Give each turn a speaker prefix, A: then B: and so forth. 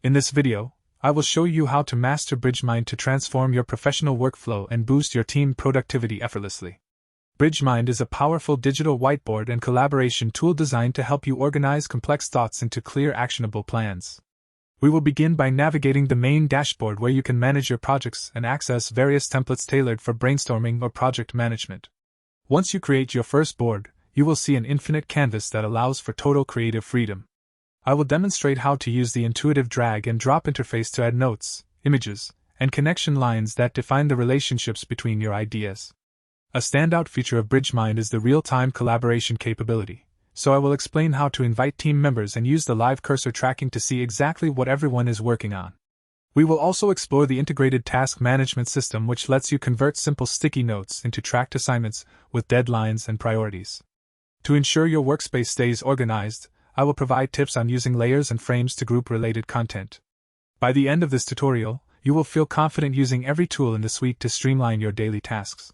A: In this video, I will show you how to master BridgeMind to transform your professional workflow and boost your team productivity effortlessly. BridgeMind is a powerful digital whiteboard and collaboration tool designed to help you organize complex thoughts into clear, actionable plans. We will begin by navigating the main dashboard where you can manage your projects and access various templates tailored for brainstorming or project management. Once you create your first board, you will see an infinite canvas that allows for total creative freedom. I will demonstrate how to use the intuitive drag and drop interface to add notes, images, and connection lines that define the relationships between your ideas. A standout feature of BridgeMind is the real-time collaboration capability, so I will explain how to invite team members and use the live cursor tracking to see exactly what everyone is working on. We will also explore the integrated task management system, which lets you convert simple sticky notes into tracked assignments with deadlines and priorities. To ensure your workspace stays organized, I will provide tips on using layers and frames to group related content. By the end of this tutorial, you will feel confident using every tool in the suite to streamline your daily tasks.